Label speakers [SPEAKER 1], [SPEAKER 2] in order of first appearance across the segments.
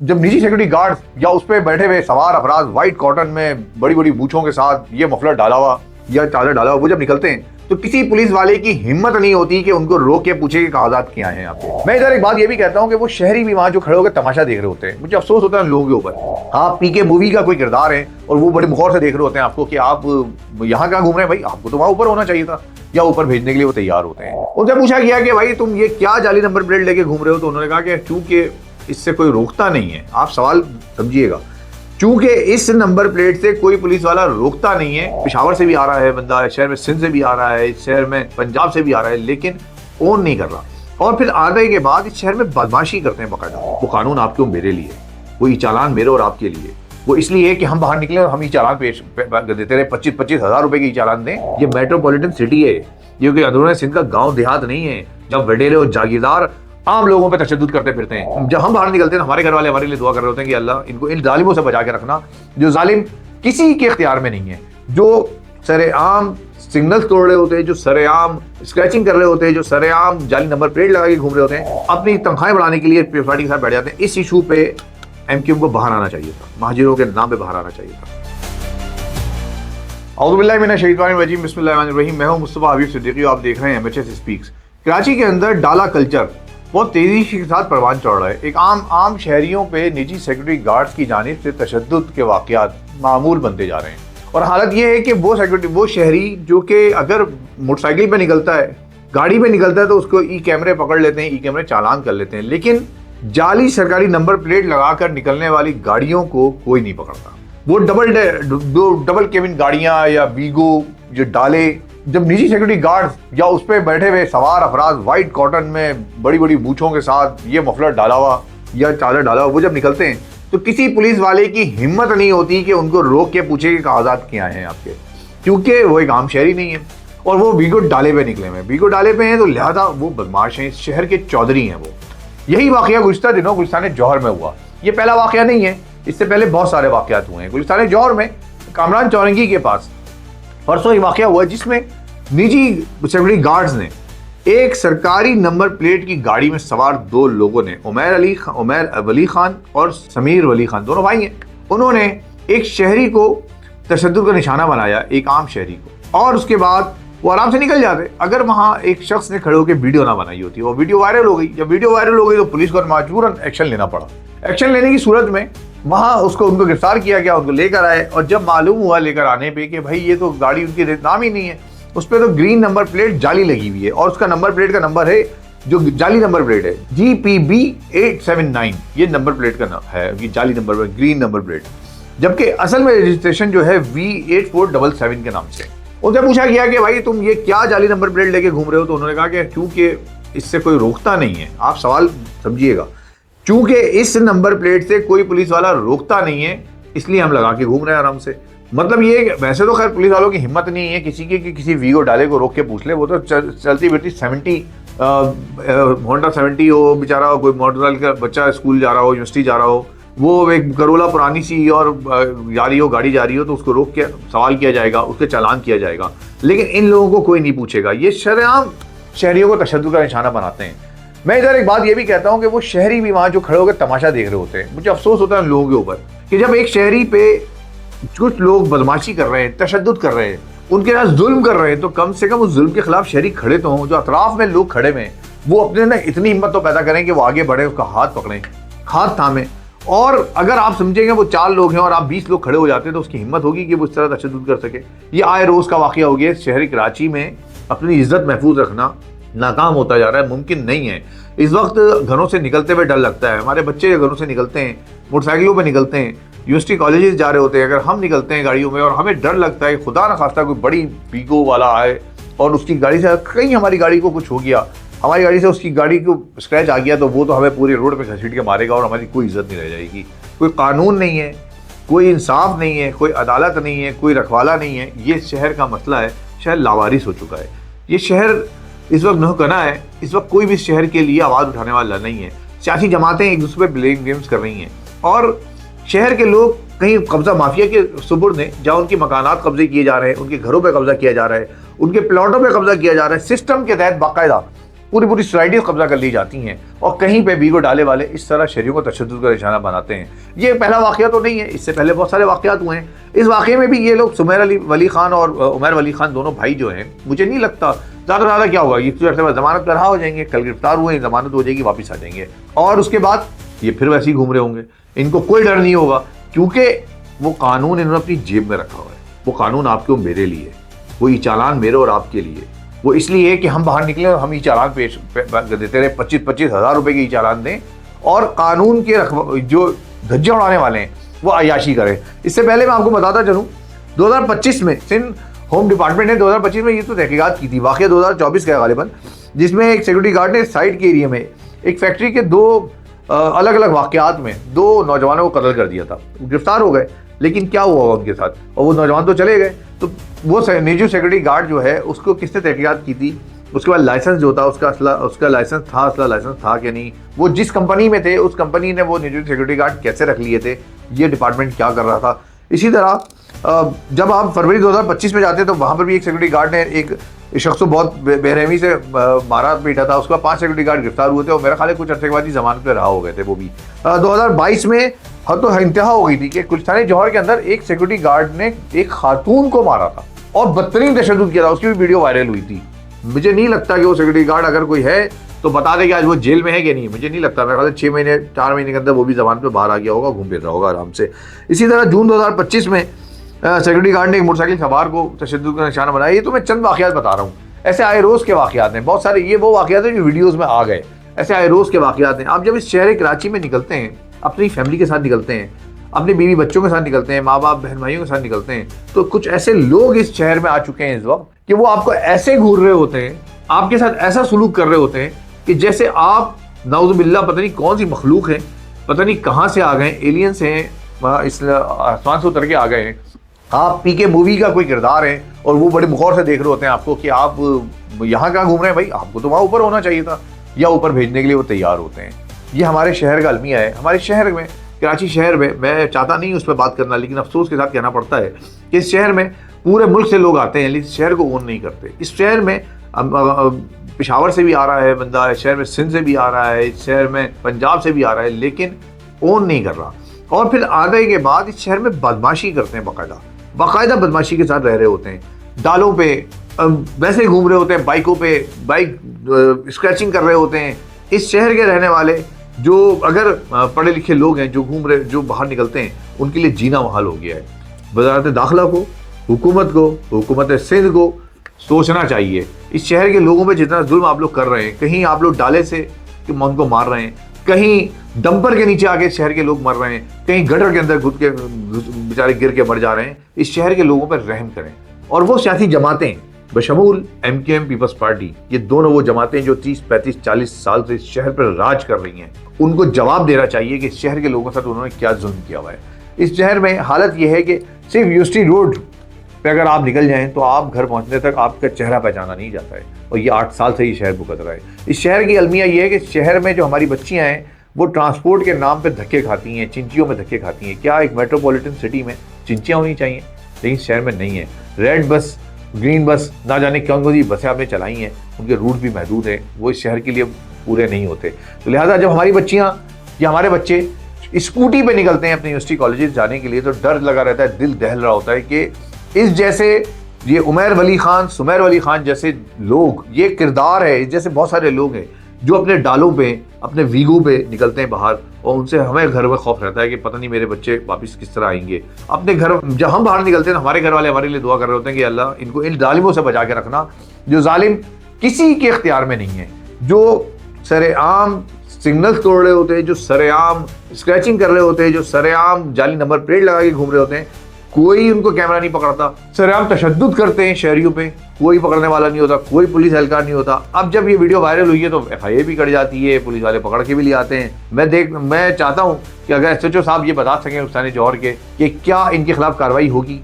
[SPEAKER 1] जब निजी security guard या उस पर बैठे हुए सवार अफराज व्हाइट कॉटन में बड़ी बड़ी मूंछों के साथ ये मफलर डाला हुआ या चादर डाला हुआ वो जब निकलते हैं तो किसी पुलिस वाले की हिम्मत नहीं होती कि उनको रोक के पूछे कि कागजात क्या हैं आपके। मैं इधर एक बात ये भी कहता हूँ कि वो शहरी भी वहां जो खड़े होकर तमाशा देख रहे होते हैं, मुझे अफसोस होता है लोगों के ऊपर। आप पीके मूवी का कोई किरदार है और वो बड़े मुखौर से देख रहे होते हैं आपको कि आप यहाँ कहाँ घूम रहे हैं, भाई आपको तो वहां ऊपर होना चाहिए था, या ऊपर भेजने के लिए वो तैयार होते हैं। उनसे पूछा गया कि भाई तुम ये क्या जाली नंबर प्लेट लेके घूम रहे हो, तो उन्होंने कहा कि चूंकि इससे कोई रोकता नहीं है। आप सवाल समझिएगा, चूंकि इस नंबर प्लेट से कोई पुलिस वाला रोकता नहीं है। पेशावर से भी आ रहा है बंदा, शहर में सिंध से भी आ रहा है, इस शहर में पंजाब से भी आ रहा है, लेकिन ओन नहीं कर रहा। और फिर आने के बाद इस शहर में बदमाशी करते हैं बाकायदा। वो कानून आपके और मेरे लिए, वो ये चालान मेरे और आपके लिए, वो इसलिए कि हम बाहर निकले और हम ये चालान पेश देते रहे, 25-25 हज़ार रुपए की चालान दें। ये मेट्रोपॉलिटन सिटी है, ये कोई अंदरूनी सिंध का गाँव देहात नहीं है जब वडेरे और जागीरदार आम लोगों पे तशद्दुद करते फिरते हैं। जब हम बाहर निकलते हैं हमारे घर वाले हमारे लिए दुआ कर रहे होते हैं कि अल्लाह इनको इन जालिमों से बचा के रखना जो जालिम किसी के इख्तियार में नहीं है, जो सरेआम सिग्नल्स तोड़ रहे होते हैं, जो सरेआम स्क्रैचिंग कर रहे होते हैं, जो सरेआम जाली नंबर प्लेट लगा के घूम रहे होते हैं, अपनी तनख्वाहें बढ़ाने के लिए पार्टी के साथ बैठ जाते हैं। इस इशू पे एमक्यूएम को बाहर आना चाहिए था, महाजिरों के नाम पे बाहर आना चाहिए था। औज़ु बिल्लाहि मिनश शैतानिर रजीम, बिस्मिल्लाहिर रहमानिर रहीम। मैं हूं मुस्तफा हबीब सिद्दीकी, आप देख रहे हैं एमएचएस स्पीक्स। कराची के अंदर डाला कल्चर बहुत तेजी के साथ परवान चढ़ रहा है। एक आम शहरियों पे निजी सिक्योरिटी गार्ड्स की जानिब से तशद्दुद के वाक़यात मामूल बनते जा रहे हैं। और हालत ये है कि वो शहरी जो कि अगर मोटरसाइकिल पे निकलता है, गाड़ी पे निकलता है, तो उसको ई कैमरे पकड़ लेते हैं, ई कैमरे चालान कर लेते हैं, लेकिन जाली सरकारी नंबर प्लेट लगाकर निकलने वाली गाड़ियों को कोई नहीं पकड़ता। वो डबल केबिन गाड़ियाँ या वीगो जो डाले, जब निजी सिक्योरिटी गार्ड या उस पर बैठे हुए सवार अफराज व्हाइट कॉटन में बड़ी बड़ी मूंछों के साथ ये मफलर डाला हुआ या चादर डाला हुआ वो जब निकलते हैं तो किसी पुलिस वाले की हिम्मत नहीं होती कि उनको रोक के पूछे कि कागजात क्या हैं आपके, क्योंकि वो एक आम शहरी नहीं है और वो वीगो डाले पे निकले हुए, वीगो डाले पे हैं, तो लिहाजा वो बदमाश हैं, इस शहर के चौधरी हैं वो। यही वाकया गुज़िश्ता दिनों गुलिस्तान जौहर में हुआ। ये पहला वाकया नहीं है, इससे पहले बहुत सारे वाकयात हुए हैं। गुलिस्तान जौहर में कामरान चौरंगी के पास परसों ही वाकया हुआ जिसमें निजी सिक्योरिटी गार्ड्स ने एक सरकारी नंबर प्लेट की गाड़ी में सवार दो लोगों ने, उमैर वली खान और समीर वली खान, दोनों भाई हैं, उन्होंने एक शहरी को तशद्दुद का निशाना बनाया, एक आम शहरी को, और उसके बाद वो आराम से निकल जाते अगर वहाँ एक शख्स ने खड़े होकर वीडियो ना बनाई होती। वो वीडियो वायरल हो गई। जब वीडियो वायरल हो गई तो पुलिस को मजबूरन एक्शन लेना पड़ा। एक्शन लेने की सूरत में वहाँ उनको गिरफ्तार किया गया, उनको लेकर आए, और जब मालूम हुआ लेकर आने पे कि भाई ये तो गाड़ी उनकी नाम ही नहीं है, उस पर तो ग्रीन नंबर प्लेट जाली लगी हुई है और उसका नंबर प्लेट का नंबर है जो जाली नंबर प्लेट है GPB 879, ये नंबर प्लेट का नाम है, ये जाली number plate, green number plate, जबकि असल में रजिस्ट्रेशन जो है V8477 के नाम से। उनसे पूछा गया कि भाई तुम ये क्या जाली नंबर प्लेट लेके घूम रहे हो, तो उन्होंने कहा कि चूंकि इससे कोई रोकता नहीं है। आप सवाल समझिएगा, चूंकि इस नंबर प्लेट से कोई पुलिस वाला रोकता नहीं है इसलिए हम लगा के घूम रहे हैं आराम से। मतलब ये, वैसे तो खैर पुलिस वालों की हिम्मत नहीं है किसी की कि किसी वीगो डाले को रोक के पूछ ले, वो तो चलती फिरती 70 होंडा 70 हो, बेचारा कोई मोटरसाइकिल का बच्चा स्कूल जा रहा हो, यूनिवर्सिटी जा रहा हो, वो एक करोला पुरानी सी और जा रही हो, गाड़ी जा रही हो, तो उसको रोक के सवाल किया जाएगा, उसके चालान किया जाएगा, लेकिन इन लोगों को कोई नहीं पूछेगा। ये शरेआम शहरियों को तशद्दुद का निशाना बनाते हैं। मैं इधर एक बात ये भी कहता हूँ कि वो शहरी भी वहाँ जो खड़े होकर तमाशा देख रहे होते हैं, मुझे अफसोस होता है उन लोगों के ऊपर कि जब एक शहरी पे कुछ लोग बदमाशी कर रहे हैं, तशद्दुद कर रहे हैं, उनके साथ जुल्म कर रहे हैं, तो कम से कम उस जुल्म के खिलाफ शहरी खड़े तो हों। जो अतराफ में लोग खड़े हुए हैं वो अपने ना इतनी हिम्मत तो पैदा करें कि वो आगे बढ़े, उसका हाथ पकड़ें, हाथ थामें। और अगर आप समझेंगे वो 4 लोग हैं और आप 20 लोग खड़े हो जाते हैं तो उसकी हिम्मत होगी कि वो इस तरह तशद्दुद कर सके। ये आए रोज़ का वाक़या हो गया। शहर कराची में अपनी इज्जत महफूज रखना नाकाम होता जा रहा है, मुमकिन नहीं है। इस वक्त घरों से निकलते हुए डर लगता है। हमारे बच्चे घरों से निकलते हैं, मोटरसाइकिलों पर निकलते हैं, यूनिवर्सिटी कॉलेजेस जा रहे होते हैं, अगर हम निकलते हैं गाड़ियों में और हमें डर लगता है खुदा न खास्ता कोई बड़ी वीगो वाला आए और उसकी गाड़ी से कहीं हमारी गाड़ी को कुछ हो गया, हमारी गाड़ी से उसकी गाड़ी को स्क्रैच आ गया, तो वो तो हमें पूरे रोड पे घसीट के मारेगा और हमारी कोई इज्जत नहीं रह जाएगी। कोई कानून नहीं है, कोई इंसाफ नहीं है, कोई अदालत नहीं है, कोई रखवाला नहीं है। ये शहर का मसला है, शहर लावारिस हो चुका है। ये शहर इस वक्त नहकना है। इस वक्त कोई भी शहर के लिए आवाज़ उठाने वाला नहीं है। सियासी जमातें एक दूसरे पर ब्लेम गेम्स कर रही हैं और शहर के लोग कहीं कब्जा माफिया के सुपुर्द हैं, जहाँ उनकी मकानात कब्जे किए जा रहे हैं, उनके घरों पे कब्जा किया जा रहा है, उनके प्लॉटों पे कब्जा किया जा रहा है। सिस्टम के तहत बाकायदा पूरी पूरी सोसाइटीज कब्जा कर ली जाती हैं और कहीं पे भी को डाले वाले इस तरह शहरियों को तशद्दुद का निशाना बनाते हैं। ये पहला वाक़या तो नहीं है, इससे पहले बहुत सारे वाक़यात हुए हैं। इस वाक़े में भी ये लोग सुमेर वली खान और उमर वली खान दोनों भाई जो हैं, मुझे नहीं लगता ज़्यादा क्या होगा, ये जमानत पर रहा हो जाएंगे, कल गिरफ्तार हुए, जमानत हो जाएगी, वापस आ जाएंगे और उसके बाद ये फिर वैसे ही घूम रहे होंगे। इनको कोई डर नहीं होगा क्योंकि वो कानून इन्होंने अपनी जेब में रखा हुआ है। वो कानून आपके और मेरे लिए, वो ये चालान मेरे और आपके लिए, वो इसलिए कि हम बाहर निकले और हम ये चालान पेश देते रहे, 25-25 हज़ार रुपए के ये चालान दें और कानून के जो धज्जे उड़ाने वाले हैं वो अयाशी करें। इससे पहले मैं आपको बताता चलूँ, 2025 में सिंध होम डिपार्टमेंट ने 2025 में ये तो तहकीकात की थी, वाक़या 2024 का है गालिबन, जिसमें एक सिक्योरिटी गार्ड ने साइड के एरिया में एक फैक्ट्री के 2 अलग अलग वाक़यात में 2 नौजवानों को कत्ल कर दिया था। गिरफ्तार हो गए, लेकिन क्या हुआ उनके साथ, और वो नौजवान तो चले गए। तो वो निजी सिक्योरिटी गार्ड जो है उसको किसने तहकीकात की थी, उसके बाद लाइसेंस जो था उसका लाइसेंस था, असला लाइसेंस था कि नहीं, वो जिस कंपनी में थे उस कंपनी ने वो निजी सिक्योरिटी गार्ड कैसे रख लिए थे, ये डिपार्टमेंट क्या कर रहा था। इसी तरह जब आप फरवरी 2025 में जाते तो वहाँ पर भी एक सिक्योरिटी गार्ड ने एक शख्स को बहुत बेरहमी से मारा पीटा था, उसका 5 सिक्योरिटी गार्ड गिरफ्तार हुए थे और मेरा ख्याल है कुछ अर्से के बाद ही जमानत पे रहा हो गए थे वो भी। 2022 में हद तो इंतहा हो गई थी कि कुलिस्तानी जौहर के अंदर एक सिक्योरिटी गार्ड ने एक खातून को मारा था और बदतरीन तशद्दुद किया था, उसकी भी वीडियो वायरल हुई थी। मुझे नहीं लगता कि वो सिक्योरिटी गार्ड अगर कोई है तो बता दे कि आज वो जेल में है कि नहीं, मुझे नहीं लगता। मेरे ख्याल 6 महीने 4 महीने के अंदर वो भी जमानत पे बाहर आ गया होगा, घूम फिर रहा होगा आराम से। इसी तरह जून 2025 में सिक्योरिटी गार्ड ने एक मोटरसाइकिल सवार को तशद्दुद का निशाना बनाया। ये तो मैं चंद वाक़यात बता रहा हूँ, ऐसे आए रोज़ के वाक़यात हैं बहुत सारे। ये वो वाक़यात हैं जो वीडियोज़ में आ गए, ऐसे आए रोज़ के वाक़यात हैं। आप जब इस शहर कराची में निकलते हैं, अपनी फैमिली के साथ निकलते हैं, अपने बीवी बच्चों के साथ निकलते हैं, माँ बाप बहन भाइयों के साथ निकलते हैं, तो कुछ ऐसे लोग इस शहर में आ चुके हैं इस वक्त कि वो आपको ऐसे घूर रहे होते हैं, आपके साथ ऐसा सलूक कर रहे होते हैं कि जैसे आप नाउज़ुबिल्लाह पता नहीं कौन सी मखलूक है, पता नहीं कहाँ से आ गए, एलियंस हैं, इस आसमान से उतर के आ गए हैं। आप पीके मूवी का कोई किरदार है और वो बड़े मुखौर से देख रहे होते हैं आपको कि आप यहाँ कहाँ घूम रहे हैं भाई, आपको तो वहाँ ऊपर होना चाहिए था, या ऊपर भेजने के लिए वो तैयार होते हैं। ये हमारे शहर का अलमिया है। हमारे शहर में, कराची शहर में, मैं चाहता नहीं उस पर बात करना, लेकिन अफसोस के साथ कहना पड़ता है कि इस शहर में पूरे मुल्क से लोग आते हैं लेकिन इस शहर को ओन नहीं करते। इस शहर में पेशावर से भी आ रहा है बंदा, इस शहर में सिंध से भी आ रहा है, इस शहर में पंजाब से भी आ रहा है, लेकिन ओन नहीं कर रहा। और फिर आने के बाद इस शहर में बदमाशी करते हैं, बाकायदा बदमाशी के साथ रह रहे होते हैं, डालों पे वैसे घूम रहे होते हैं, बाइकों पे बाइक स्क्रैचिंग कर रहे होते हैं। इस शहर के रहने वाले जो अगर पढ़े लिखे लोग हैं, जो घूम रहे, जो बाहर निकलते हैं, उनके लिए जीना मुहाल हो गया है। वज़ारत दाखिला को, हुकूमत सिंध को सोचना चाहिए इस शहर के लोगों पे जितना जुल्म आप लोग कर रहे हैं। कहीं आप लोग डाले से कि उनको मार रहे हैं, कहीं डंपर के नीचे आके शहर के लोग मर रहे हैं, कहीं गटर के अंदर घुस के बेचारे गिर के मर जा रहे हैं। इस शहर के लोगों पर रहम करें। और वो सियासी जमातें बशमूल MKM पीपल्स पार्टी, ये दोनों वो जमातें जो 30, 35, 40 साल से इस शहर पर राज कर रही हैं, उनको जवाब देना चाहिए कि इस शहर के लोगों के साथ उन्होंने क्या जुल्म किया हुआ है। इस शहर में हालत यह है कि सिर्फ यूनिवर्सिटी रोड पे अगर आप निकल जाएं तो आप घर पहुंचने तक आपका चेहरा पहचाना नहीं जाता है, और ये 8 साल से ये शहर भुगत रहा है। इस शहर की अलमिया ये है कि शहर में जो हमारी बच्चियाँ हैं वो ट्रांसपोर्ट के नाम पे धक्के खाती हैं, चिंचियों में धक्के खाती हैं। क्या एक मेट्रोपॉलिटन सिटी में चिंचियाँ होनी चाहिए? लेकिन शहर में नहीं है। रेड बस, ग्रीन बस, ना जाने कौन कौन सी बसें आपने चलाई हैं, उनके रूट भी महदूद हैं, वो इस शहर के लिए पूरे नहीं होते। तो लिहाजा जब हमारी बच्चियाँ या हमारे बच्चे स्कूटी पे निकलते हैं अपने यूनिवर्सिटी कॉलेजेस जाने के लिए, तो डर लगा रहता है, दिल दहल रहा होता है कि इस जैसे ये उमर वली खान, सुमेर वली खान जैसे लोग, ये किरदार है, इस जैसे बहुत सारे लोग हैं जो अपने डालों पे, अपने वीगो पे निकलते हैं बाहर, और उनसे हमें घर में खौफ रहता है कि पता नहीं मेरे बच्चे वापस किस तरह आएंगे अपने घर। जब हम बाहर निकलते हैं तो हमारे घर वाले हमारे लिए दुआ कर रहे होते हैं कि अल्लाह इनको इन जालिमों से बचा के रखना, जो जालिम किसी के इख्तियार में नहीं है, जो सरेआम सिग्नल्स तोड़ रहे होते हैं, जो सरेआम स्क्रैचिंग कर रहे होते हैं, जो सरेआम जाली नंबर प्लेट लगा के घूम रहे होते हैं। कोई उनको कैमरा नहीं पकड़ता। सरेआम तशद्दुद करते हैं शहरियों पे, कोई पकड़ने वाला नहीं होता, कोई पुलिस एहलकार नहीं होता। अब जब ये वीडियो वायरल हुई है तो FIA भी कट जाती है, पुलिस वाले पकड़ के भी ले आते हैं। मैं चाहता हूँ कि अगर SHO साहब ये बता सकें कुलिस्तानी जौहर के कि क्या इनके खिलाफ कार्रवाई होगी,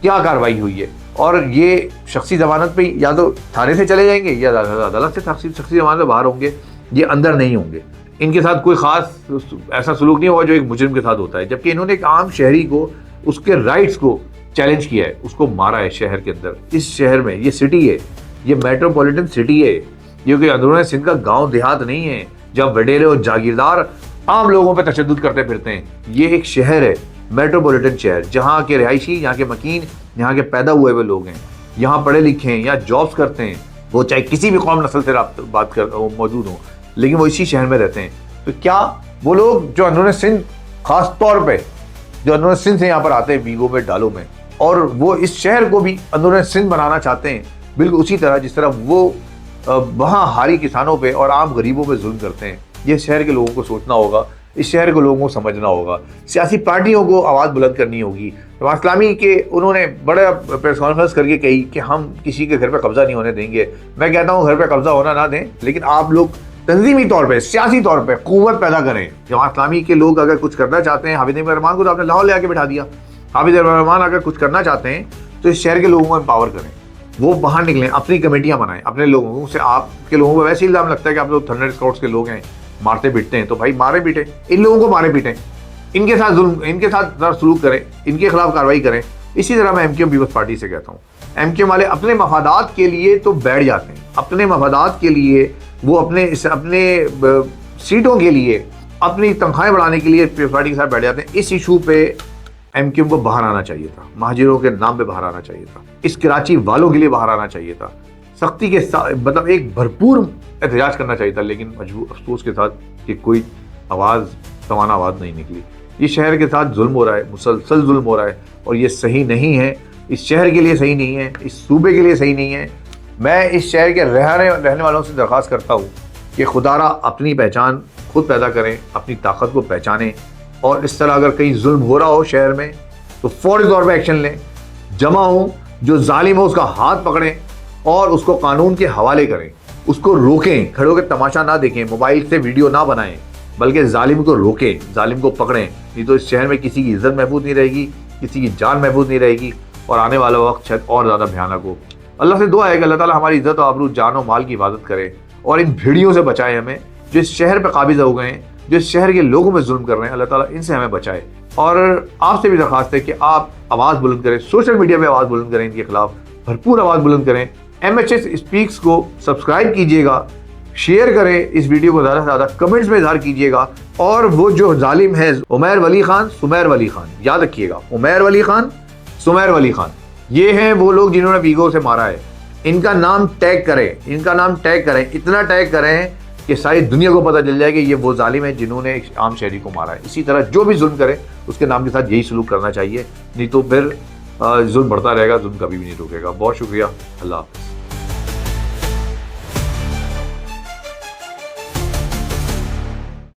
[SPEAKER 1] क्या कार्रवाई हुई है, और ये शख्सी जमानत पे या तो थाने से चले जाएंगे या अदालत से शख्सी जमानत पे बाहर होंगे, ये अंदर नहीं होंगे। इनके साथ कोई ख़ास ऐसा सलूक नहीं हुआ जो एक मुजरिम के साथ होता है, जबकि इन्होंने एक आम शहरी को, उसके राइट्स को चैलेंज किया है, उसको मारा है शहर के अंदर। इस शहर में, ये सिटी है, ये मेट्रोपॉलिटन सिटी है, ये कोई अंदरूनी सिंध का गांव देहात नहीं है जब वडेरे और जागीरदार आम लोगों पे तशद्दुद करते फिरते हैं। ये एक शहर है, मेट्रोपॉलिटन शहर, जहाँ के रिहायशी, यहाँ के मकीन, यहाँ के पैदा हुए हुए लोग हैं, यहाँ पढ़े लिखे हैं, यहाँ जॉब्स करते हैं, वो चाहे किसी भी कौम नस्ल से बात कर मौजूद हो, लेकिन वो इसी शहर में रहते हैं। तो क्या वो लोग जो अंदरूनी सिंध, खास तौर पे जो अंदरूनी सिंध से यहाँ पर आते हैं वीगो में, डालो में, और वो इस शहर को भी अंदरूनी सिंध बनाना चाहते हैं, बिल्कुल उसी तरह जिस तरह वो वहाँ हारी किसानों पे और आम गरीबों पे जुल्म करते हैं। ये शहर के लोगों को सोचना होगा, इस शहर के लोगों को समझना होगा, सियासी पार्टियों को आवाज़ बुलंद करनी होगी। जमात इस्लामी के उन्होंने बड़ा प्रेस कॉन्फ्रेंस करके कही कि हम किसी के घर पे कब्जा नहीं होने देंगे। मैं कहता हूँ घर पे कब्जा होना ना दें, लेकिन आप लोग तंजीमी तौर पे, सियासी तौर पे क़ुव्वत पैदा करें। जमात इस्लामी के लोग अगर कुछ करना चाहते हैं, हाफिज़ रहमान को तो आपने लाहौर ले आके बिठा दिया, हाफिज़ रहमान अगर कुछ करना चाहते हैं तो इस शहर के लोगों को एम्पावर करें, वो बाहर निकलें, अपनी कमेटियाँ बनाएं, अपने लोगों से। आपके लोगों को वैसे ही इल्ज़ाम लगता है कि आप लोग थंडर स्काउट्स के लोग हैं, मारते पीटते हैं, तो भाई मारे पीटे, इन लोगों को मारे पीटें, इनके साथ जुल्म, इनके साथ सलूक करें, इनके खिलाफ कार्रवाई करें। इसी तरह मैं एमक्यूएम पीपल्स पार्टी से कहता हूँ, एमक्यूएम वाले अपने मफादात के लिए तो बैठ जाते हैं, अपने मफादात के लिए वो अपने सीटों के लिए, अपनी तनख्वाहें बढ़ाने के लिए पीपल्स पार्टी के साथ बैठ जाते हैं। इस इशू पे एमक्यूएम को बाहर आना चाहिए था, महाजिरों के नाम पे बाहर आना चाहिए था, इस कराची वालों के लिए बाहर आना चाहिए था, सख्ती के साथ, मतलब एक भरपूर एहतजाज करना चाहिए था, लेकिन अफसोस के साथ कि कोई आवाज़, समान आवाज़ नहीं निकली। ये शहर के साथ जुल्म हो रहा है, मुसलसल जुल्म हो रहा है, और ये सही नहीं है, इस शहर के लिए सही नहीं है, इस सूबे के लिए सही नहीं है। मैं इस शहर के रहने वालों से दरख्वास्त करता हूँ कि खुदारा अपनी पहचान खुद पैदा करें, अपनी ताकत को पहचानें, और इस तरह अगर कहीं जुल्म हो रहा हो शहर में तो फौरी तौर पर एक्शन लें, जमा हो, जो जालिम हो उसका हाथ पकड़ें और उसको कानून के हवाले करें, उसको रोकें, खड़े होकर तमाशा ना देखें, मोबाइल से वीडियो ना बनाएं, बल्कि जालिम को रोकें, जालिम को पकड़ें। नहीं तो इस शहर में किसी की इज्जत महफूज नहीं रहेगी, किसी की जान महफूज नहीं रहेगी, और आने वाला वक्त शायद और ज़्यादा भयानक हो। अल्लाह से दुआ है कि अल्लाह ताला हमारी इज्जत और आबरू, जान और माल की हिफाजत करे, और इन भेड़ियों से बचाए हमें, जो इस शहर पर काबिज हो गए हैं, जो इस शहर के लोगों में जुल्म कर रहे हैं। अल्लाह ताला इनसे हमें बचाए। और आपसे भी दरख्वास्त है कि आप आवाज़ बुलंद करें, सोशल मीडिया पे आवाज़ बुलंद करें, इनके खिलाफ भरपूर आवाज़ बुलंद करें। MHS स्पीक्स को सब्सक्राइब कीजिएगा, शेयर करें इस वीडियो को, ज़्यादा से ज़्यादा कमेंट्स में इजहार कीजिएगा। और वो जो जालिम है उमैर वली खान, सुमैर वली खान, याद रखिएगा, उमैर वली खान, सुमैर वली खान, ये हैं वो लोग जिन्होंने वीगो से मारा है। इनका नाम टैग करें, इनका नाम टैग करें, इतना टैग करें कि सारी दुनिया को पता चल जाए कि ये वो जालिम है जिन्होंने एक आम शहरी को मारा है। इसी तरह जो भी जुल्म करे उसके नाम के साथ यही सलूक करना चाहिए, नहीं तो फिर जुल्म बढ़ता रहेगा, जुल्म कभी भी नहीं रुकेगा। बहुत शुक्रिया, अल्लाह हाफ़िज़।